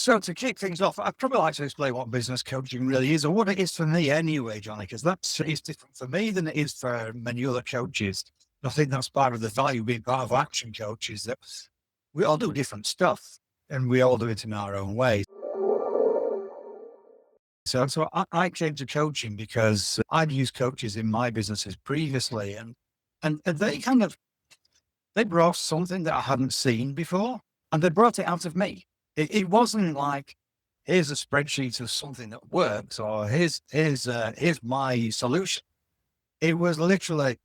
So to kick things off, I'd probably like to explain what business coaching really is, or what it is for me anyway, Johnny, because it's different for me than it is for many other coaches. I think that's part of the value of being part of Action Coach is that we all do different stuff and we all do it in our own way. So I came to coaching because I'd used coaches in my businesses previously, and they brought something that I hadn't seen before, and they brought it out of me. It wasn't like, here's a spreadsheet of something that works, or here's my solution. It was literally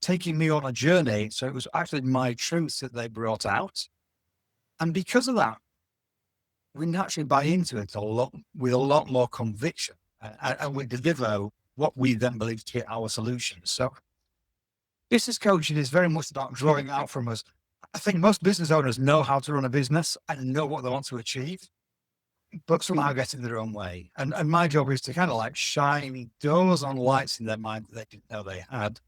taking me on a journey. So it was actually my truth that they brought out. And because of that, we naturally buy into it with a lot more conviction, and we deliver what we then believe to be our solutions. So business coaching is very much about drawing out from us. I think most business owners know how to run a business and know what they want to achieve, but somehow get in their own way. And my job is to kind of like shine doors on lights in their mind that they didn't know they had,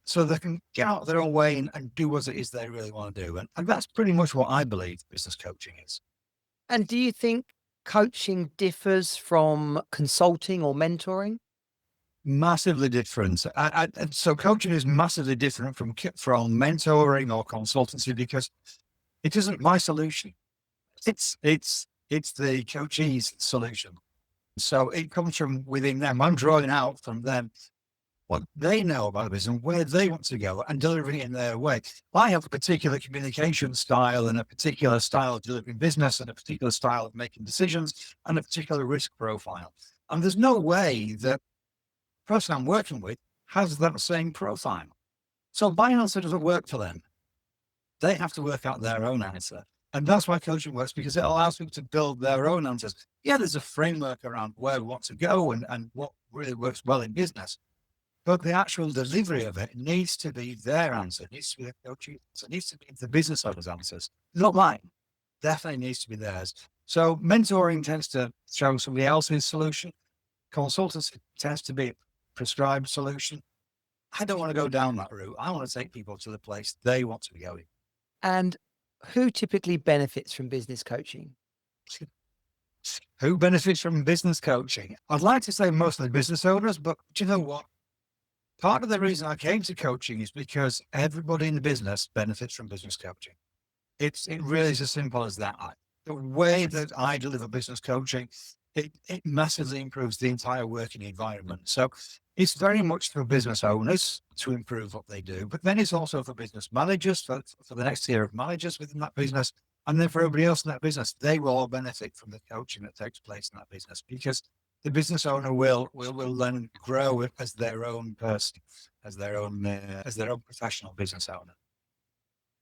so they can get out of their own way and do what it is they really want to do. And that's pretty much what I believe business coaching is. And do you think coaching differs from consulting or mentoring? Massively different. And so coaching is massively different from mentoring or consultancy because it isn't my solution. It's the coachee's solution. So it comes from within them. I'm drawing out from them what they know about the business and where they want to go and delivering it in their way. I have a particular communication style and a particular style of delivering business and a particular style of making decisions and a particular risk profile. And there's no way that the person I'm working with has that same profile. So my answer doesn't work for them. They have to work out their own answer. And that's why coaching works, because it allows people to build their own answers. Yeah, there's a framework around where we want to go and what really works well in business. But the actual delivery of it needs to be their answer. It needs to be the coaching. It needs to be the business owner's answers. Not mine. Definitely needs to be theirs. So mentoring tends to show somebody else's solution. Consultancy tends to be a prescribed solution. I don't want to go down that route. I want to take people to the place they want to be going. And who typically benefits from business coaching? Who benefits from business coaching? I'd like to say mostly business owners, but do you know what? Part of the reason I came to coaching is because everybody in the business benefits from business coaching. It really is as simple as that. The way that I deliver business coaching, it massively improves the entire working environment. So it's very much for business owners to improve what they do, but then it's also for business managers, for the next tier of managers within that business. And then for everybody else in that business, they will all benefit from the coaching that takes place in that business, because the business owner will then grow as their own person, as their own professional business owner.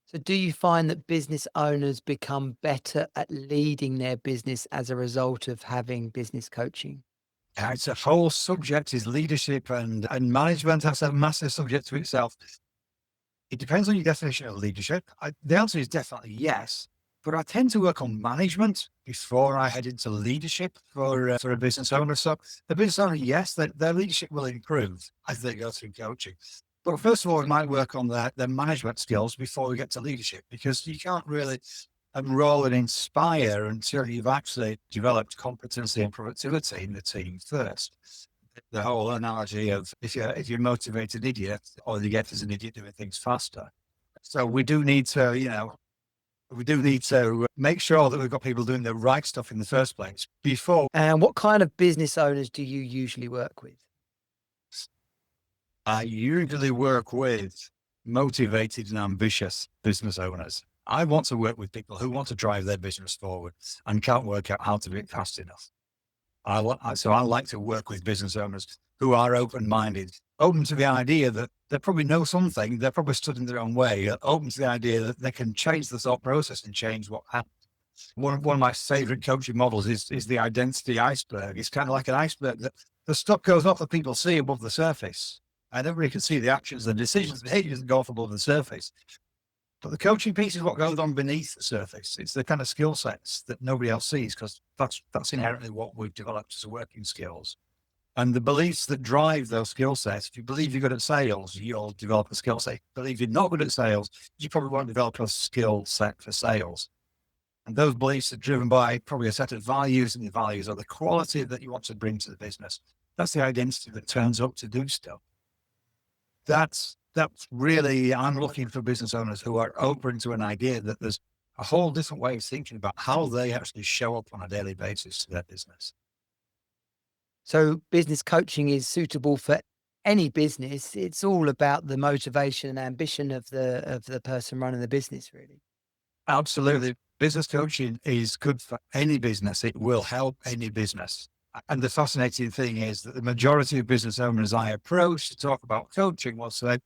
So, do you find that business owners become better at leading their business as a result of having business coaching? It's a whole subject, is leadership and management. That's a massive subject to itself. It depends on your definition of leadership. The answer is definitely yes, but I tend to work on management before I head into leadership for a business owner. So the business owner, yes, their leadership will improve as they go through coaching. But first of all, we might work on their management skills before we get to leadership, because you can't really enroll and inspire until you've actually developed competency and productivity in the team first. The whole analogy of if you're a motivated idiot, all you get is an idiot doing things faster. So we do need to, make sure that we've got people doing the right stuff in the first place before. And what kind of business owners do you usually work with? I usually work with motivated and ambitious business owners. I want to work with people who want to drive their business forward and can't work out how to do it fast enough. So I like to work with business owners who are open-minded, open to the idea that they probably know something, they're probably stood in their own way, open to the idea that they can change the thought process and change what happens. One of my favorite coaching models is the identity iceberg. It's kind of like an iceberg that the stuff goes off that people see above the surface. And everybody can see the actions, the decisions, the behaviors that go off above the surface. But the coaching piece is what goes on beneath the surface. It's the kind of skill sets that nobody else sees, because that's inherently what we've developed as working skills. And the beliefs that drive those skill sets. If you believe you're good at sales, you'll develop a skill set. If you believe you're not good at sales, you probably won't develop a skill set for sales. And those beliefs are driven by probably a set of values, and the values are the quality that you want to bring to the business. That's the identity that turns up to do stuff. That's really, I'm looking for business owners who are open to an idea that there's a whole different way of thinking about how they actually show up on a daily basis to their business. So business coaching is suitable for any business. It's all about the motivation and ambition of the person running the business, really. Absolutely. Business coaching is good for any business. It will help any business. And the fascinating thing is that the majority of business owners I approach to talk about coaching will say,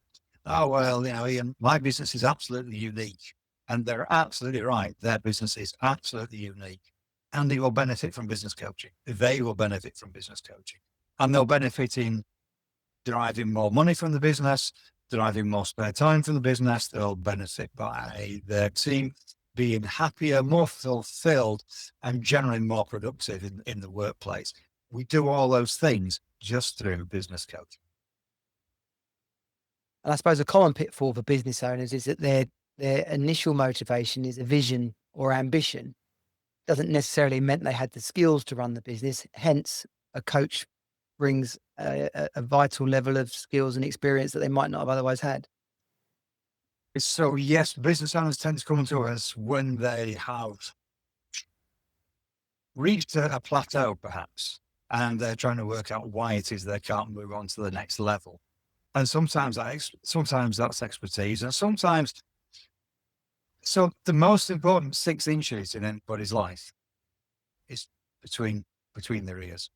oh, well, Ian, my business is absolutely unique. And they're absolutely right. Their business is absolutely unique. And they will benefit from business coaching. They will benefit from business coaching. And they'll benefit in deriving more money from the business, deriving more spare time from the business. They'll benefit by their team being happier, more fulfilled, and generally more productive in the workplace. We do all those things just through business coaching. And I suppose a common pitfall for business owners is that their initial motivation is a vision or ambition. Doesn't necessarily mean they had the skills to run the business. Hence, a coach brings a vital level of skills and experience that they might not have otherwise had. So yes, business owners tend to come to us when they have reached a plateau, perhaps, and they're trying to work out why it is they can't move on to the next level. And sometimes that's expertise, and sometimes. So the most important 6 inches in anybody's life is between their ears.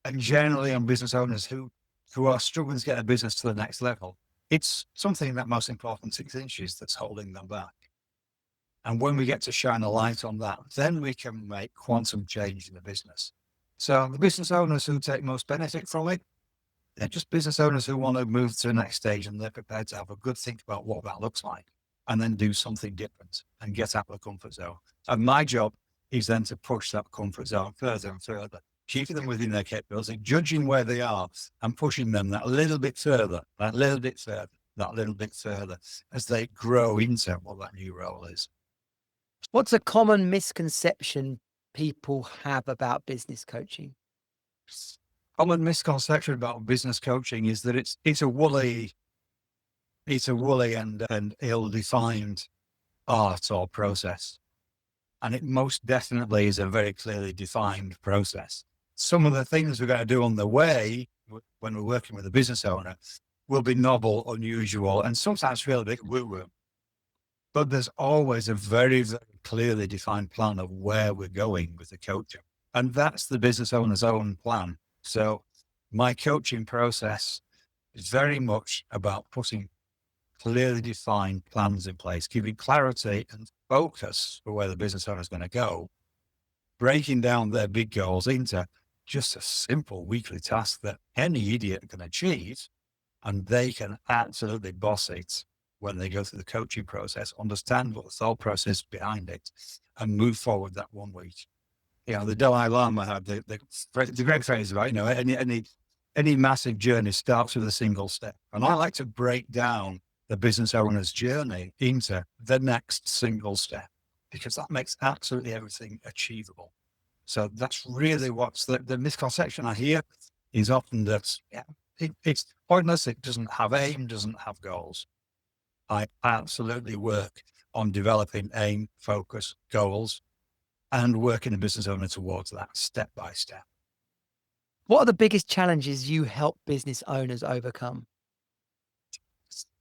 And generally, on business owners who are struggling to get a business to the next level, it's something that most important 6 inches that's holding them back. And when we get to shine a light on that, then we can make quantum change in the business. So the business owners who take most benefit from it, they're just business owners who want to move to the next stage, and they're prepared to have a good think about what that looks like and then do something different and get out of the comfort zone. And my job is then to push that comfort zone further and further, keeping them within their capability, judging where they are and pushing them that little bit further, that little bit further as they grow into what that new role is. What's a common misconception people have about business coaching? Common misconception about business coaching is that it's a woolly and ill-defined art or process. And it most definitely is a very clearly defined process. Some of the things we're going to do on the way when we're working with a business owner will be novel, unusual, and sometimes feel a bit woo-woo. But there's always a very, very clearly defined plan of where we're going with the coaching. And that's the business owner's own plan. So my coaching process is very much about putting clearly defined plans in place, giving clarity and focus for where the business owner is going to go, breaking down their big goals into just a simple weekly task that any idiot can achieve, and they can absolutely boss it when they go through the coaching process, understand what the thought process behind it, and move forward that 1 week. The Dalai Lama had the great phrase about, any massive journey starts with a single step. And I like to break down the business owner's journey into the next single step, because that makes absolutely everything achievable. So that's really what's the misconception I hear is often that it's pointless. It doesn't have aim, doesn't have goals. I absolutely work on developing aim, focus, goals, and working a business owner towards that step by step. What are the biggest challenges you help business owners overcome?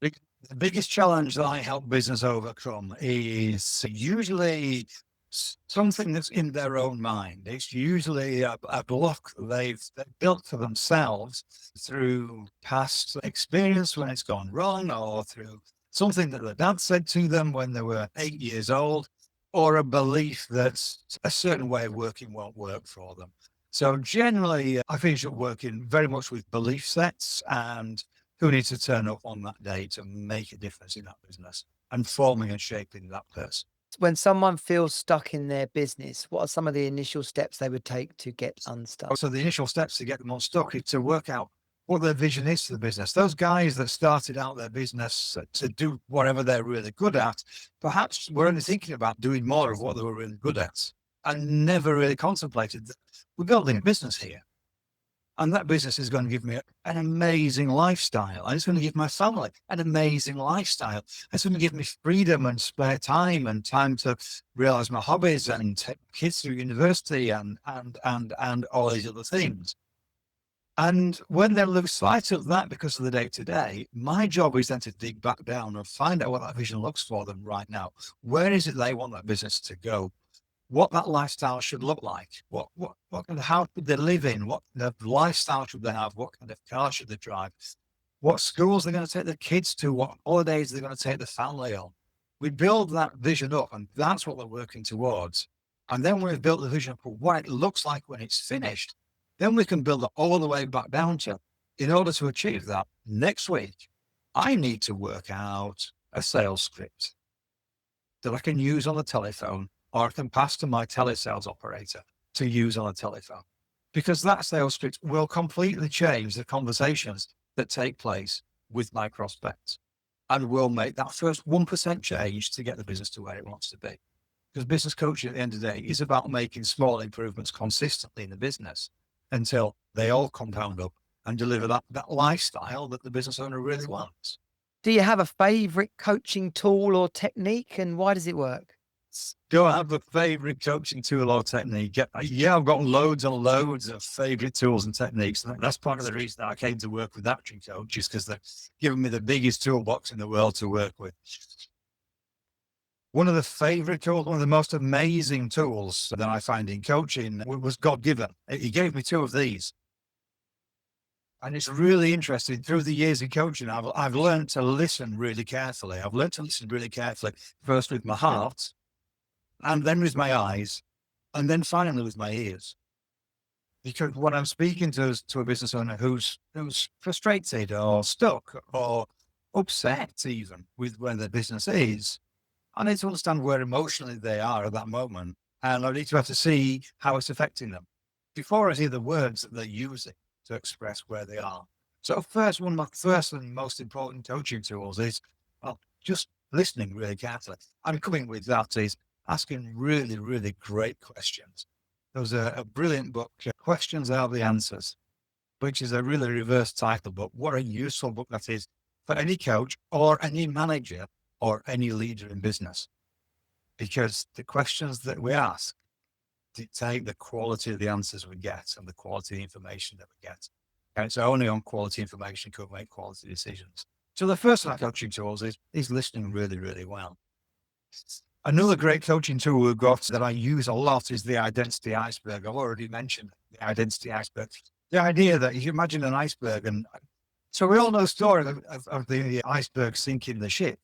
The biggest challenge that I help business overcome is usually something that's in their own mind. It's usually a block they've built for themselves through past experience when it's gone wrong, or through something that their dad said to them when they were 8 years old, or a belief that a certain way of working won't work for them. So generally, I finish up working very much with belief sets and who needs to turn up on that day to make a difference in that business, and forming and shaping that person. When someone feels stuck in their business, what are some of the initial steps they would take to get unstuck? So the initial steps to get them unstuck is to work out what their vision is for the business. Those guys that started out their business to do whatever they're really good at, perhaps were only thinking about doing more of what they were really good at and never really contemplated that we're building a business here. And that business is going to give me an amazing lifestyle. And it's going to give my family an amazing lifestyle. It's going to give me freedom and spare time and time to realize my hobbies and take kids through university and all these other things. And when they lose sight of that because of the day to day, my job is then to dig back down and find out what that vision looks for them right now. Where is it they want that business to go? What that lifestyle should look like, what kind of house should they live in, what kind of lifestyle should they have, what kind of car should they drive, what schools they're going to take their kids to, what holidays they're going to take the family on. We build that vision up, and that's what we're working towards. And then we've built the vision for what it looks like when it's finished. Then we can build it all the way back down to, in order to achieve that, next week, I need to work out a sales script that I can use on the telephone, or I can pass to my telesales operator to use on a telephone, because that sales script will completely change the conversations that take place with my prospects and will make that first 1% change to get the business to where it wants to be. Because business coaching at the end of the day is about making small improvements consistently in the business until they all compound up and deliver that lifestyle that the business owner really wants. Do you have a favorite coaching tool or technique, and why does it work? Do I have a favorite coaching tool or technique? Yeah, I've got loads and loads of favorite tools and techniques. That's part of the reason that I came to work with ActionCOACH, is because they're giving me the biggest toolbox in the world to work with. One of the favorite tools, one of the most amazing tools that I find in coaching was God-given. He gave me two of these. And it's really interesting. Through the years in coaching, I've learned to listen really carefully. I've learned to listen really carefully, first with my heart, and then with my eyes, and then finally with my ears. Because when I'm speaking to a business owner who's frustrated or stuck or upset even with where their business is, I need to understand where emotionally they are at that moment. And I need to have to see how it's affecting them before I hear the words that they're using to express where they are. So first, one of my first and most important coaching tools is just listening really carefully. And coming with that is asking really, really great questions. There was a brilliant book, Questions Are the Answers, which is a really reverse title, but what a useful book that is for any coach or any manager or any leader in business. Because the questions that we ask dictate the quality of the answers we get and the quality of the information that we get. And it's only on quality information can we make quality decisions. So the first of our coaching tools is listening really, really well. Another great coaching tool we've got that I use a lot is the identity iceberg. I've already mentioned the identity iceberg. The idea that you imagine an iceberg, and so we all know the story of the iceberg sinking the ship.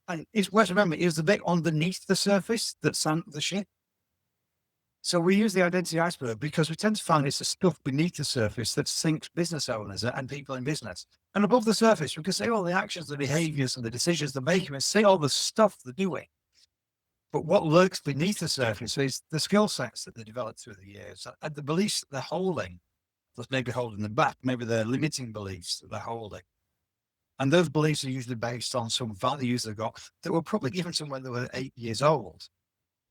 And it's worth remembering, it was the bit underneath the surface that sank the ship. So we use the identity iceberg because we tend to find it's the stuff beneath the surface that sinks business owners and people in business. And above the surface, we can see all the actions, the behaviors, and the decisions they're making, and see all the stuff they're doing. But what lurks beneath the surface is the skill sets that they developed through the years and the beliefs that they're holding, that's maybe holding them back, maybe they're limiting beliefs that they're holding. And those beliefs are usually based on some values they got that were probably given to them when they were 8 years old.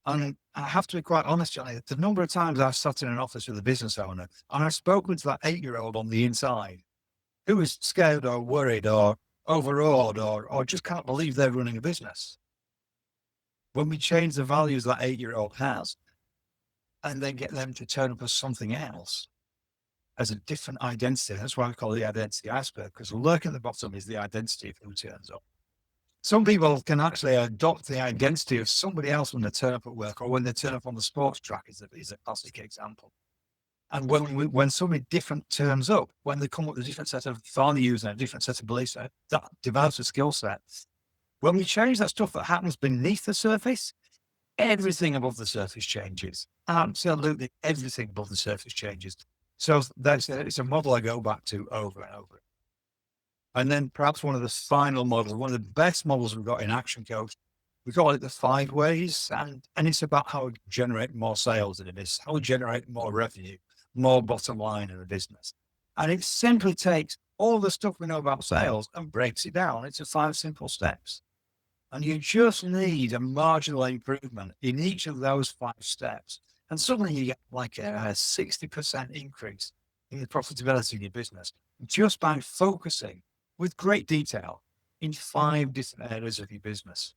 And I have to be quite honest, Johnny, the number of times I've sat in an office with a business owner and I've spoken to that 8-year-old on the inside who is scared or worried or overawed or just can't believe they're running a business. When we change the values that 8-year-old has and then get them to turn up as something else, as a different identity, that's why we call it the identity iceberg, because lurking at the bottom is the identity of who turns up. Some people can actually adopt the identity of somebody else when they turn up at work or when they turn up on the sports track is a classic example. And when somebody different turns up, when they come up with a different set of values and a different set of beliefs, that develops a skill set. When we change that stuff that happens beneath the surface, everything above the surface changes. Absolutely everything above the surface changes. So it's a model I go back to over and over. And then perhaps one of the final models, one of the best models we've got in ActionCOACH, we call it the 5 ways. And it's about how we generate more sales in a business, how we generate more revenue, more bottom line in a business. And it simply takes all the stuff we know about sales and breaks it down into 5 simple steps. And you just need a marginal improvement in each of those 5 steps. And suddenly you get like a 60% increase in the profitability of your business just by focusing with great detail in 5 different areas of your business.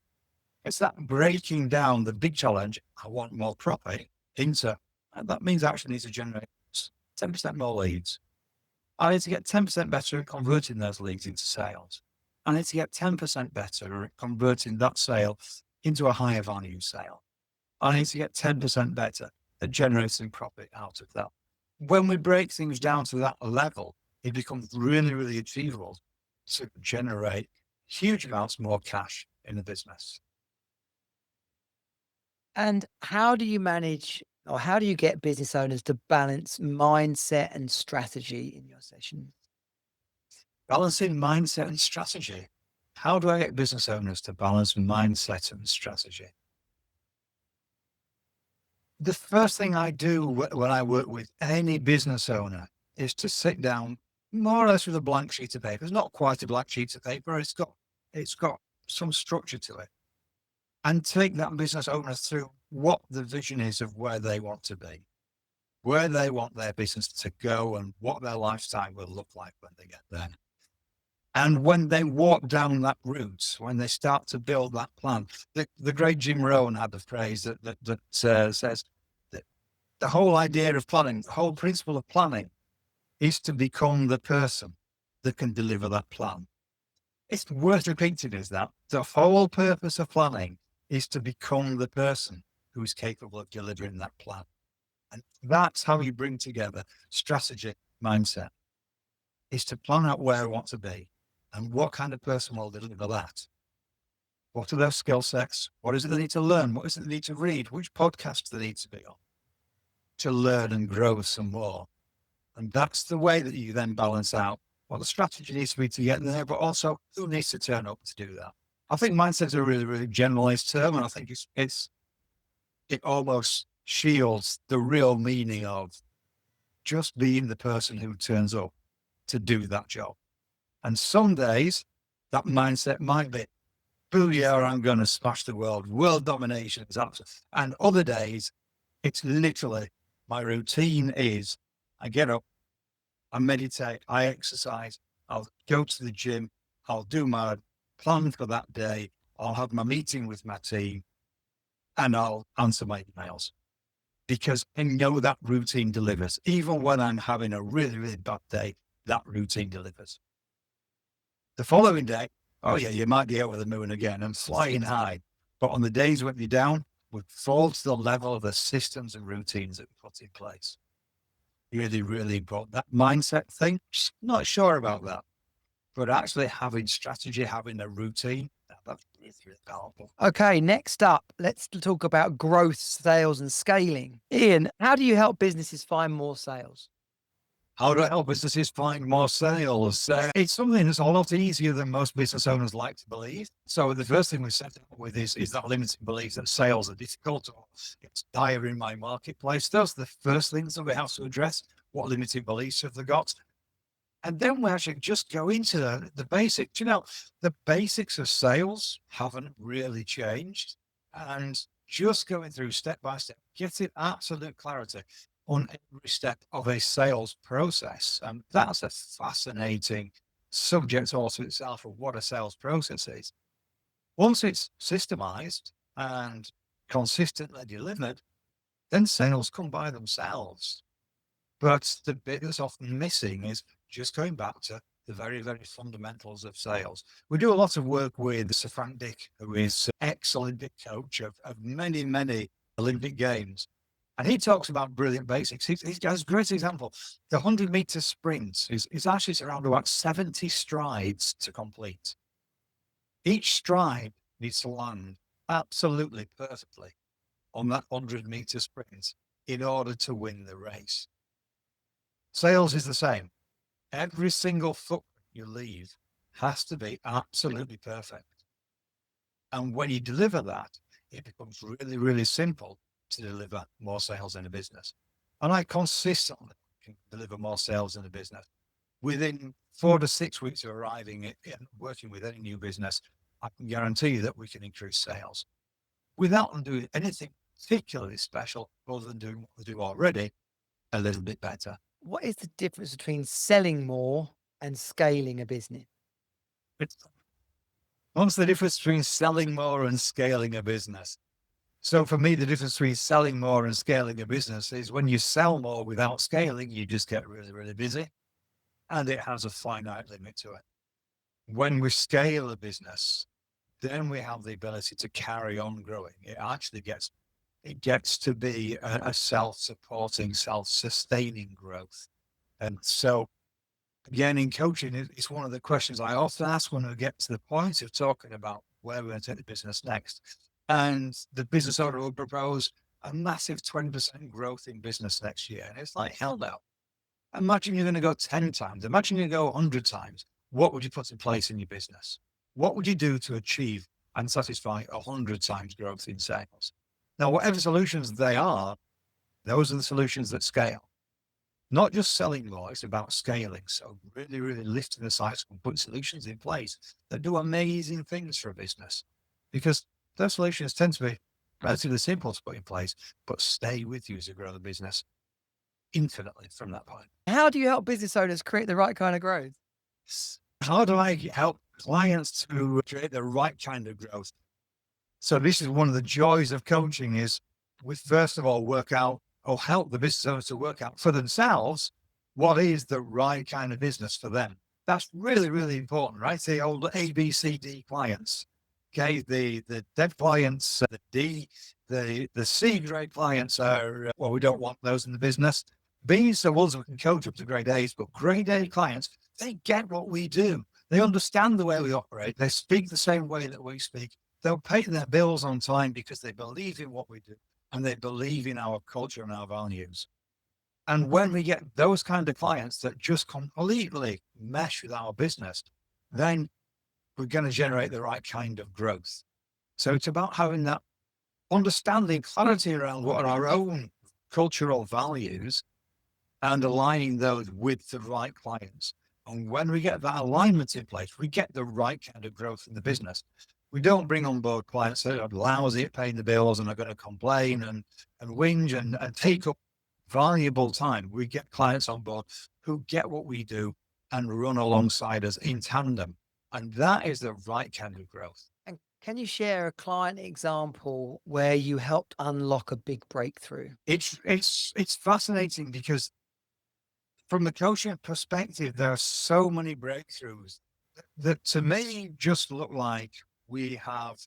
It's that breaking down the big challenge, I want more profit, into, and that means I actually need to generate 10% more leads. I need to get 10% better at converting those leads into sales. I need to get 10% better at converting that sale into a higher value sale. I need to get 10% better at generating profit out of that. When we break things down to that level, it becomes really, really achievable to generate huge amounts more cash in the business. And how do you manage, or how do you get business owners to balance mindset and strategy in your sessions? Balancing mindset and strategy. How do I get business owners to balance mindset and strategy? The first thing I do when I work with any business owner is to sit down more or less with a blank sheet of paper. It's not quite a blank sheet of paper. It's got some structure to it, and take that business owner through what the vision is of where they want to be, where they want their business to go, and what their lifestyle will look like when they get there. And when they walk down that route, when they start to build that plan, the great Jim Rohn had a phrase that says that the whole idea of planning, the whole principle of planning, is to become the person that can deliver that plan. It's worth repeating, is that the whole purpose of planning is to become the person who is capable of delivering that plan. And that's how you bring together strategy, mindset, is to plan out where I want to be and what kind of person will deliver that. What are their skill sets? What is it they need to learn? What is it they need to read? Which podcasts they need to be on to learn and grow some more? And that's the way that you then balance out what the strategy needs to be to get there, but also who needs to turn up to do that. I think mindset's a really, really generalized term, and I think it almost shields the real meaning of just being the person who turns up to do that job. And some days that mindset might be, booyah, I'm going to smash the world domination is absolute. And other days, it's literally, my routine is, I get up, I meditate, I exercise, I'll go to the gym, I'll do my plan for that day, I'll have my meeting with my team, and I'll answer my emails. Because I know that routine delivers. Even when I'm having a really, really bad day, that routine delivers. The following day, oh yeah, you might be over the moon again and flying high. But on the days when you're down, we fall to the level of the systems and routines that we put in place. Really, really important. That mindset thing, not sure about that. But actually having strategy, having a routine, that's really, really powerful. Okay, next up, let's talk about growth, sales, and scaling. Ian, how do you help businesses find more sales? How do I help businesses find more sales? It's something that's a lot easier than most business owners like to believe. So the first thing we set up with is that limiting belief that sales are difficult or it's dire in my marketplace. Those are the first things that we have to address. What limiting beliefs have they got? And then we actually just go into the basics. You know, the basics of sales haven't really changed. And just going through step by step, getting absolute clarity on every step of a sales process. And that's a fascinating subject also itself of what a sales process is. Once it's systemized and consistently delivered, then sales come by themselves. But the bit that's often missing is just going back to the very, very fundamentals of sales. We do a lot of work with Sir Frank Dick, who is ex-Olympic coach of many, many Olympic Games. And he talks about brilliant basics. He has a great example. The 100-meter sprint is actually around about 70 strides to complete. Each stride needs to land absolutely perfectly on that 100-meter sprint in order to win the race. Sales is the same. Every single footprint you leave has to be absolutely perfect. And when you deliver that, it becomes really, really simple to deliver more sales in a business. And I consistently can deliver more sales in a business within 4 to 6 weeks of arriving and working with any new business, I can guarantee you that we can increase sales without them doing anything particularly special other than doing what they do already a little bit better. What is the difference between selling more and scaling a business? What's the difference between selling more and scaling a business? So for me, the difference between selling more and scaling a business is when you sell more without scaling, you just get really, really busy and it has a finite limit to it. When we scale a business, then we have the ability to carry on growing. It gets to be a self-supporting, self-sustaining growth. And so again, in coaching, it's one of the questions I often ask when we get to the point of talking about where we're going to take the business next. And the business owner will propose a massive 20% growth in business next year. And it's like, hell no. Imagine you're going to go 10 times. Imagine you go 100 times. What would you put in place in your business? What would you do to achieve and satisfy 100 times growth in sales? Now, whatever solutions they are, those are the solutions that scale. Not just selling more, it's about scaling. So really, really lifting the sights and putting solutions in place that do amazing things for a business. Because those solutions tend to be relatively simple to put in place, but stay with you as you grow the business infinitely from that point. How do you help business owners create the right kind of growth? How do I help clients to create the right kind of growth? So this is one of the joys of coaching is we first of all work out or help the business owners to work out for themselves what is the right kind of business for them. That's really, really important, right? The old ABCD clients. Okay, the dev clients, the D, the C grade clients are, well, we don't want those in the business. B's are ones we can coach up to grade A's, but grade A clients, they get what we do. They understand the way we operate. They speak the same way that we speak. They'll pay their bills on time because they believe in what we do and they believe in our culture and our values. And when we get those kind of clients that just completely mesh with our business, then we're going to generate the right kind of growth. So it's about having that understanding, clarity around what are our own cultural values and aligning those with the right clients. And when we get that alignment in place, we get the right kind of growth in the business. We don't bring on board clients that are lousy at paying the bills and are going to complain and whinge and take up valuable time. We get clients on board who get what we do and run alongside us in tandem. And that is the right kind of growth. And can you share a client example where you helped unlock a big breakthrough? It's fascinating because from the coaching perspective, there are so many breakthroughs that to me just look like we have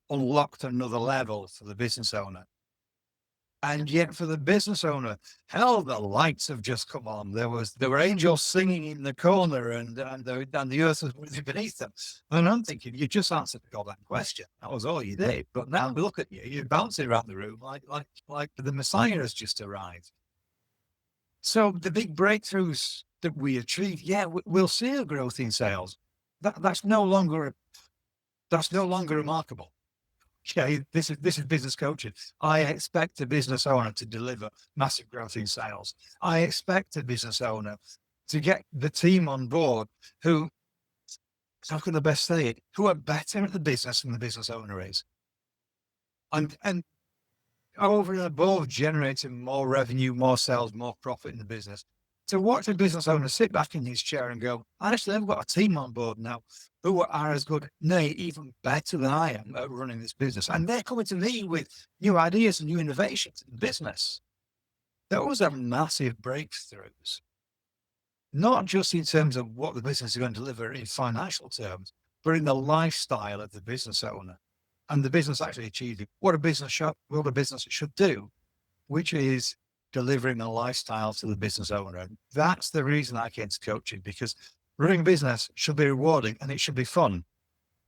unlocked another level for the business owner. And yet for the business owner, hell, the lights have just come on. There were angels singing in the corner and the earth was moving beneath them. And I'm thinking, you just answered the goddamn question. That was all you did. But now look at you, you're bouncing around the room like the Messiah has just arrived. So the big breakthroughs that we achieve, yeah, we'll see a growth in sales. That's no longer remarkable. Okay, this is business coaching. I expect a business owner to deliver massive growth in sales. I expect a business owner to get the team on board who, how can I best say it, who are better at the business than the business owner is. And over and above generating more revenue, more sales, more profit in the business, to watch a business owner sit back in his chair and go, actually, I've got a team on board now who are as good, nay, even better than I am at running this business. And they're coming to me with new ideas and new innovations in the business. Those are massive breakthroughs, not just in terms of what the business is going to deliver in financial terms, but in the lifestyle of the business owner and the business actually achieving what a business should do, which is delivering a lifestyle to the business owner. And that's the reason I came to coaching, because running a business should be rewarding and it should be fun.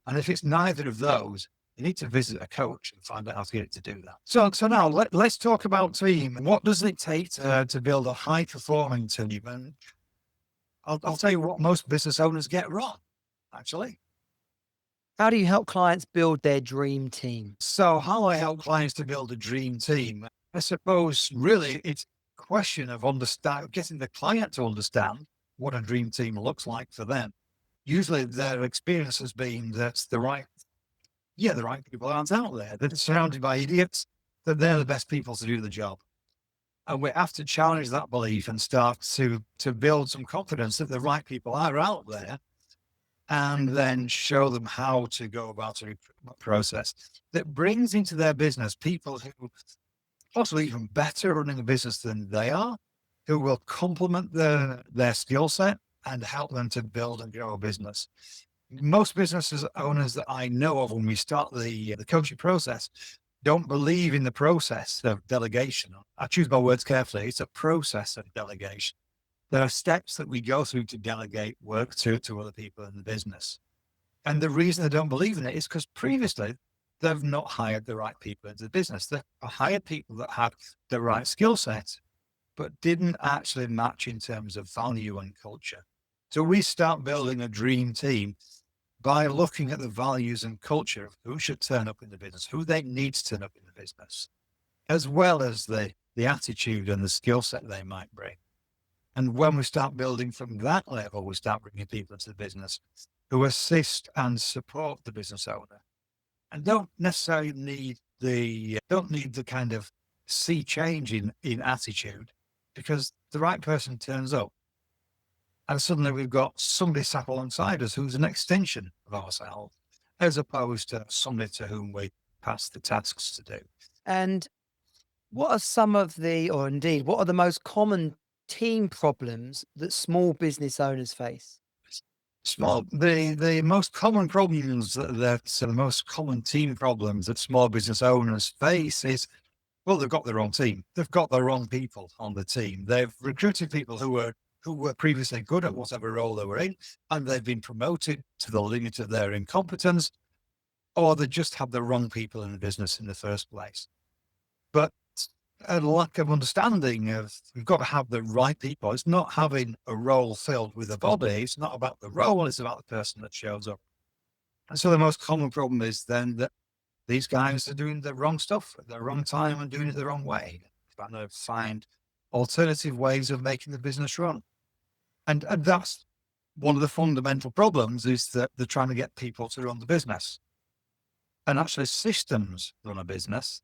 And if it's neither of those, you need to visit a coach and find out how to get it to do that. So now let's talk about team. What does it take to build a high performing team? And I'll tell you what most business owners get wrong, actually. How do you help clients build their dream team? So how I help clients to build a dream team, I suppose really it's a question of getting the client to understand what a dream team looks like for them, usually their experience has been that the right people aren't out there. They're surrounded by idiots, that they're the best people to do the job. And we have to challenge that belief and start to build some confidence that the right people are out there, and then show them how to go about a recruitment process that brings into their business people who possibly even better running a business than they are, who will complement their skill set and help them to build and grow a business. Most businesses owners that I know of, when we start the coaching process, don't believe in the process of delegation. I choose my words carefully. It's a process of delegation. There are steps that we go through to delegate work to other people in the business. And the reason they don't believe in it is because previously they've not hired the right people into the business. They've hired people that had the right skill set, but didn't actually match in terms of value and culture. So we start building a dream team by looking at the values and culture of who should turn up in the business, who they need to turn up in the business, as well as the attitude and the skill set they might bring. And when we start building from that level, we start bringing people into the business who assist and support the business owner, and don't necessarily need the kind of sea change in attitude, because the right person turns up and suddenly we've got somebody sat alongside us who's an extension of ourselves, as opposed to somebody to whom we pass the tasks to do. And what are some of or indeed, what are the most common team problems that small business owners face? The most common problems the most common team problems that small business owners face is, well, they've got the wrong team. They've got the wrong people on the team. They've recruited people who were previously good at whatever role they were in, and they've been promoted to the limit of their incompetence, or they just have the wrong people in the business in the first place. But a lack of understanding of, we've got to have the right people. It's not having a role filled with a body. It's not about the role. It's about the person that shows up. And so the most common problem is then that these guys are doing the wrong stuff at the wrong time and doing it the wrong way, trying to find alternative ways of making the business run. And that's one of the fundamental problems, is that they're trying to get people to run the business. And actually, systems run a business.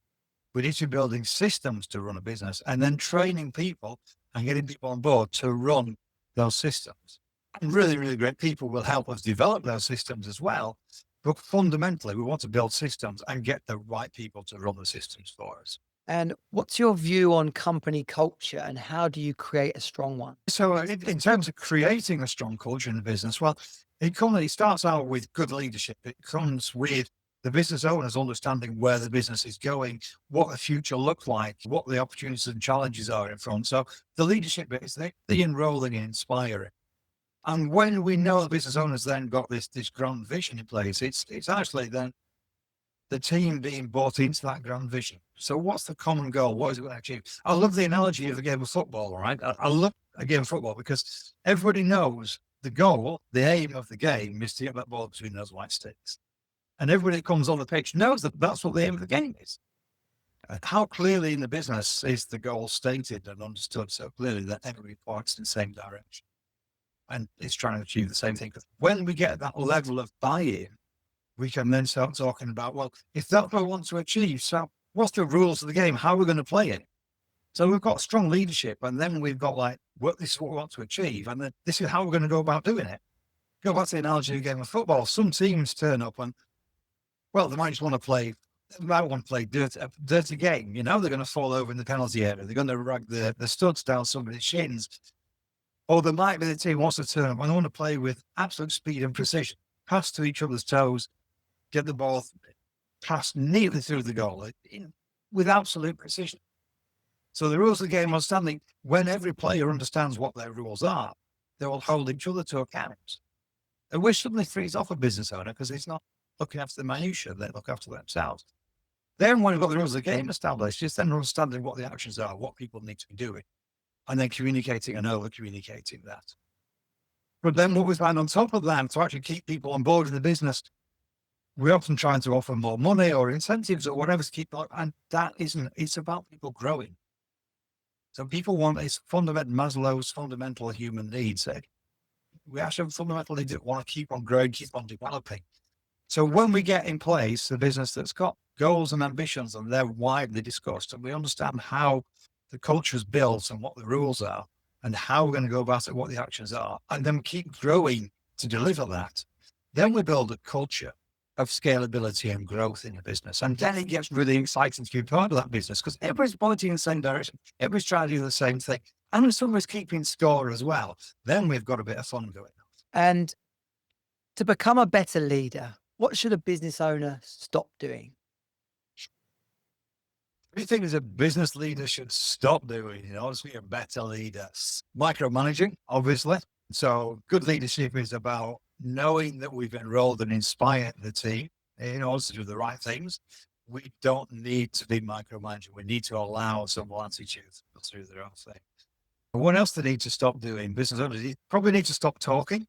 We need to be building systems to run a business, and then training people and getting people on board to run those systems. And really, really great people will help us develop those systems as well. But fundamentally, we want to build systems and get the right people to run the systems for us. And what's your view on company culture, and how do you create a strong one? So in terms of creating a strong culture in the business, well, it starts out with good leadership. It comes with the business owners understanding where the business is going, what the future looks like, what the opportunities and challenges are in front. So the leadership bit is the enrolling and inspiring. And when we know the business owners then got this grand vision in place, it's actually then the team being bought into that grand vision. So what's the common goal? What is it going to achieve? I love the analogy of a game of football, all right? I love a game of football because everybody knows the goal, the aim of the game is to get that ball between those white sticks. And everybody that comes on the pitch knows that that's what the aim of the game is. How clearly in the business is the goal stated and understood so clearly that everybody points in the same direction and is trying to achieve the same thing? Because when we get that level of buy-in, we can then start talking about, well, if that's what we want to achieve, so what's the rules of the game? How are we going to play it? So we've got strong leadership, and then we've got this is what we want to achieve, and then this is how we're going to go about doing it. Go back to the analogy of a game of football. Some teams turn up and, well, they might want to play a dirty game. You know, they're going to fall over in the penalty area. They're going to rag the studs down somebody's shins. Or there might be the team wants to turn up and they want to play with absolute speed and precision, pass to each other's toes, get the ball passed neatly through the goal with absolute precision. So the rules of the game are standing. When every player understands what their rules are, they will hold each other to account. And which suddenly frees off a business owner because he's not looking after the minutiae, they look after themselves. Then when we've got the rules of the game established, just then understanding what the actions are, what people need to be doing, and then communicating and over-communicating that. But then what we find on top of that, to actually keep people on board in the business, we're often trying to offer more money or incentives or whatever to keep, and that isn't, it's about people growing. So people want Maslow's fundamental human needs. We actually fundamentally want to keep on growing, keep on developing. So when we get in place a business that's got goals and ambitions and they're widely discussed, and we understand how the culture is built and what the rules are and how we're going to go about it, what the actions are, and then keep growing to deliver that, then we build a culture of scalability and growth in the business. And then it gets really exciting to be part of that business because everybody's pointing in the same direction. Everybody's trying to do the same thing. And somebody's keeping score as well. Then we've got a bit of fun going on. And to become a better leader, what should a business owner stop doing? Three things a business leader should stop doing in order to be a better leader. Micromanaging, obviously. So good leadership is about knowing that we've enrolled and inspired the team in order to do the right things. We don't need to be micromanaging. We need to allow some latitude to do their own thing. What else they need to stop doing? Business owners probably need to stop talking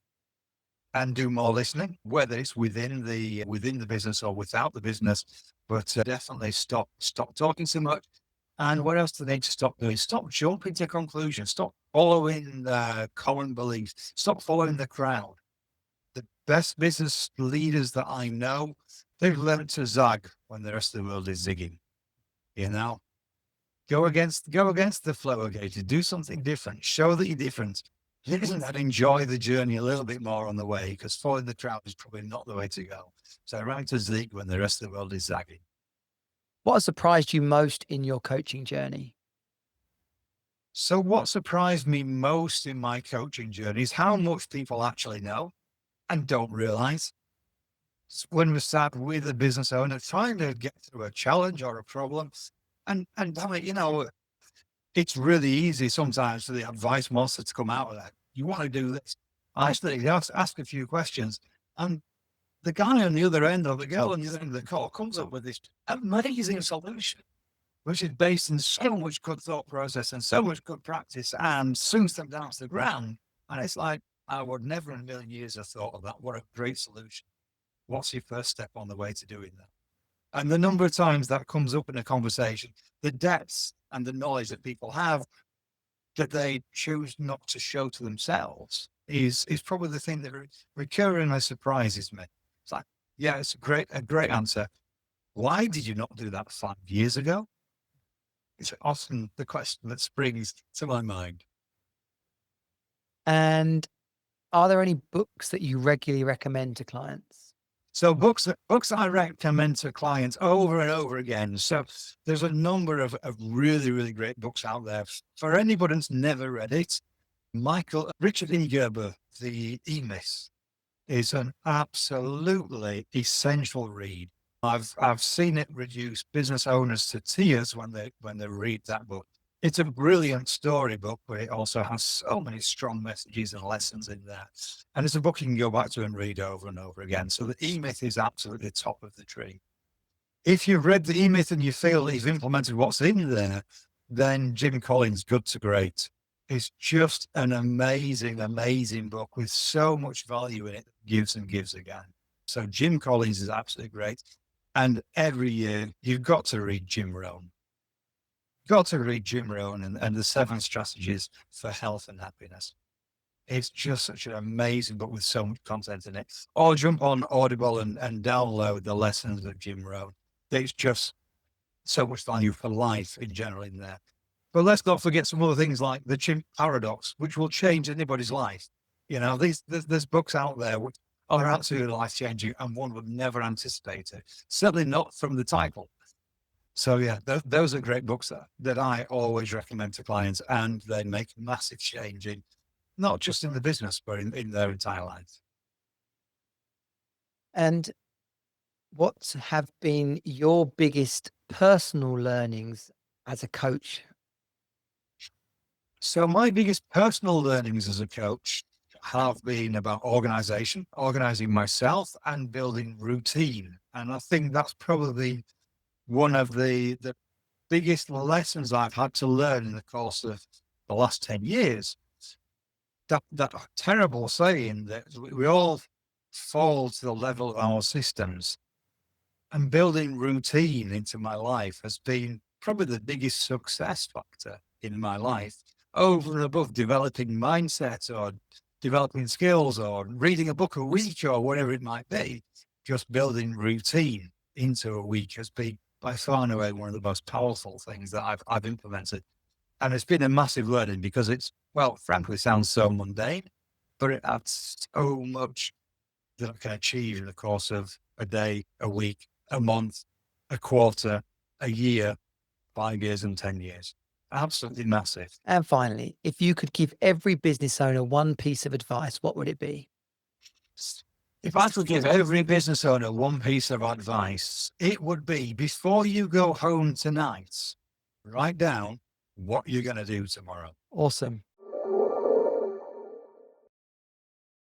and do more listening, whether it's within the business or without the business. But definitely stop talking so much. And what else do they need to stop doing? Stop jumping to conclusions. Stop following common beliefs. Stop following the crowd. The best business leaders that I know, they've learned to zag when the rest of the world is zigging. You know, go against the flow occasionally. Do something different. Show that you're different. And enjoy the journey a little bit more on the way, because following the crowd is probably not the way to go. So right to zig when the rest of the world is zagging. What has surprised you most in your coaching journey? So what surprised me most in my coaching journey is how much people actually know and don't realize. When we start with a business owner trying to get through a challenge or a problem, and you know, it's really easy sometimes for the advice monster to come out of that. You want to do this. I actually ask a few questions, and the guy on the other end, or the girl on the other end of the call, comes up with this amazing solution, which is based on so much good thought process and so much good practice, and swings them down to the ground. And it's like, I would never in a million years have thought of that. What a great solution. What's your first step on the way to doing that? And the number of times that comes up in a conversation, the depths and the knowledge that people have that they choose not to show to themselves is probably the thing that recurringly surprises me. It's like, yeah, it's a great answer. Why did you not do that 5 years ago? It's often the question that springs to my mind. And are there any books that you regularly recommend to clients? So books I recommend to clients over and over again. So there's a number of really, really great books out there. For anybody that's never read it, Richard E. Gerber, The E-Myth, is an absolutely essential read. I've seen it reduce business owners to tears when they read that book. It's a brilliant storybook, but it also has so many strong messages and lessons in there. And it's a book you can go back to and read over and over again. So the E-Myth is absolutely top of the tree. If you've read the E-Myth and you feel that you've implemented what's in there, then Jim Collins' Good to Great is just an amazing, amazing book with so much value in it that gives and gives again. So Jim Collins is absolutely great. And every year you've got to read Jim Rohn. Got to read Jim Rohn and the 7 strategies for health and happiness. It's just such an amazing book with so much content in it. Or jump on Audible and download the lessons of Jim Rohn. There's just so much value for life in general in there. But let's not forget some other things like the chimp paradox, which will change anybody's life. You know, there's books out there which are absolutely life-changing and one would never anticipate it. Certainly not from the title. So yeah, those are great books that I always recommend to clients, and they make massive change in not just in the business, but in their entire lives. And what have been your biggest personal learnings as a coach? So my biggest personal learnings as a coach have been about organizing myself and building routine. And I think that's probably one of the biggest lessons I've had to learn in the course of the last 10 years. That terrible saying that we all fall to the level of our systems, and building routine into my life has been probably the biggest success factor in my life, over and above developing mindset or developing skills or reading a book a week or whatever it might be, just building routine into a week has been by far and away one of the most powerful things that I've implemented. And it's been a massive learning because it's, well, frankly, sounds so mundane, but it adds so much that I can achieve in the course of a day, a week, a month, a quarter, a year, 5 years and 10 years. Absolutely massive. And finally, if you could give every business owner one piece of advice, what would it be? If I could give every business owner one piece of advice, it would be before you go home tonight, write down what you're going to do tomorrow. Awesome.